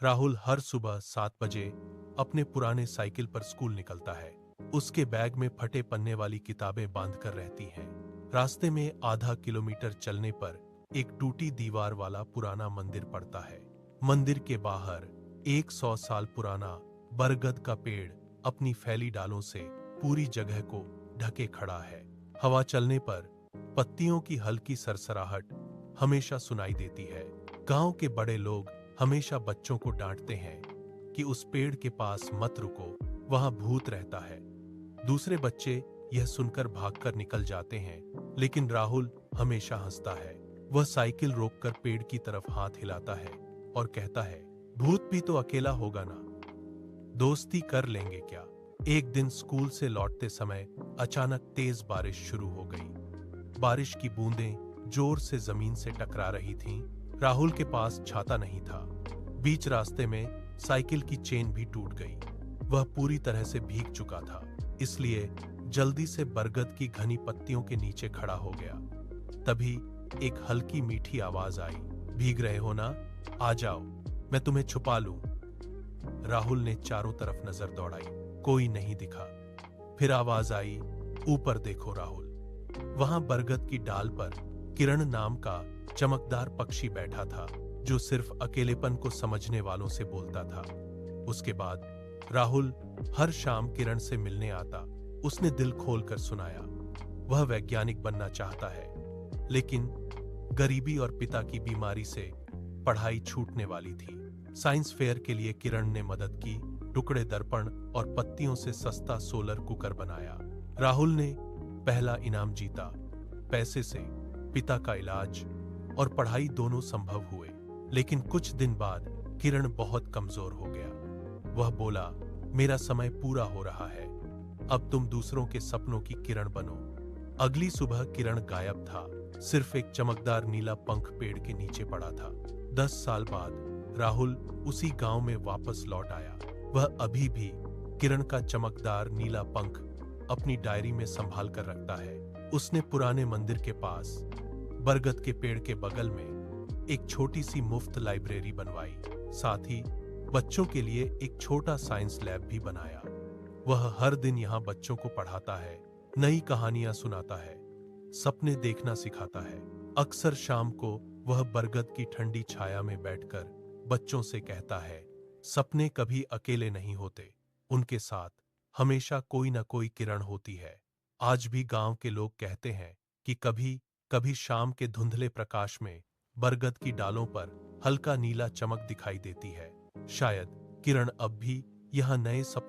राहुल हर सुबह 7 बजे अपने पुराने साइकिल पर स्कूल निकलता है। उसके बैग में फटे पन्ने वाली किताबें बांधकर रहती हैं। रास्ते में आधा किलोमीटर चलने पर एक टूटी दीवार वाला पुराना मंदिर पड़ता है। मंदिर के बाहर 100 साल पुराना बरगद का पेड़ अपनी फैली डालों से पूरी जगह को ढके खड़ा है। हवा चलने पर पत्तियों की हल्की सरसराहट हमेशा सुनाई देती है। गांव के बड़े लोग हमेशा बच्चों को डांटते हैं कि उस पेड़ के पास मत रुको, वहां भूत रहता है। दूसरे बच्चे यह सुनकर भागकर निकल जाते हैं, लेकिन राहुल हमेशा हंसता है। वह साइकिल रोककर पेड़ की तरफ हाथ हिलाता है और कहता है, भूत भी तो अकेला होगा ना, दोस्ती कर लेंगे क्या। एक दिन स्कूल से लौटते समय अचानक तेज बारिश शुरू हो गई। बारिश की बूंदें जोर से जमीन से टकरा रही थीं। राहुल के पास छाता नहीं था। बीच रास्ते में साइकिल की चेन भी टूट गई। वह पूरी तरह से भीग चुका था, इसलिए जल्दी से बरगद की घनी पत्तियों के नीचे खड़ा हो गया। तभी एक हल्की मीठी आवाज आई, भीग रहे हो ना, आ जाओ, मैं तुम्हें छुपा लूं। राहुल ने चारों तरफ नजर दौड़ाई, कोई नहीं दिखा। फिर आवाज आई, ऊपर देखो राहुल। वहां बरगद की डाल पर किरण नाम का चमकदार पक्षी बैठा था, जो सिर्फ अकेलेपन को समझने वालों से बोलता था। उसके बाद राहुल हर शाम किरण से मिलने आता। उसने दिल खोलकर सुनाया। वह वैज्ञानिक बनना चाहता है, लेकिन गरीबी और पिता की बीमारी से पढ़ाई छूटने वाली थी। साइंस फेयर के लिए किरण ने मदद की, टुकड़े दर्पण और पत्तियों से सस्ता सोलर कुकर बनाया। राहुल ने पहला इनाम जीता। पैसे से पिता का इलाज और पढ़ाई दोनों संभव हुए, लेकिन कुछ दिन बाद किरण बहुत कमजोर हो गया। वह बोला, मेरा समय पूरा हो रहा है, अब तुम दूसरों के सपनों की किरण बनो। अगली सुबह किरण गायब था। सिर्फ एक चमकदार नीला पंख पेड़ के नीचे पड़ा था। 10 साल बाद राहुल उसी गांव में वापस लौट आया। वह अभी भी किरण का चमकदार नीला पंख अपनी डायरी में संभाल कर रखता है। उसने पुराने मंदिर के पास बरगद के पेड़ के बगल में एक छोटी सी मुफ्त लाइब्रेरी बनवाई। साथ ही बच्चों के लिए एक छोटा साइंस लैब भी बनाया। वह हर दिन यहाँ बच्चों को पढ़ाता है, नई कहानियां सुनाता है, सपने देखना सिखाता है। अक्सर शाम को वह बरगद की ठंडी छाया में बैठकर बच्चों से कहता है, सपने कभी अकेले नहीं होते, उनके साथ हमेशा कोई न कोई किरण होती है। आज भी गांव के लोग कहते हैं कि कभी कभी शाम के धुंधले प्रकाश में बरगद की डालों पर हल्का नीला चमक दिखाई देती है। शायद किरण अब भी यह नए सपने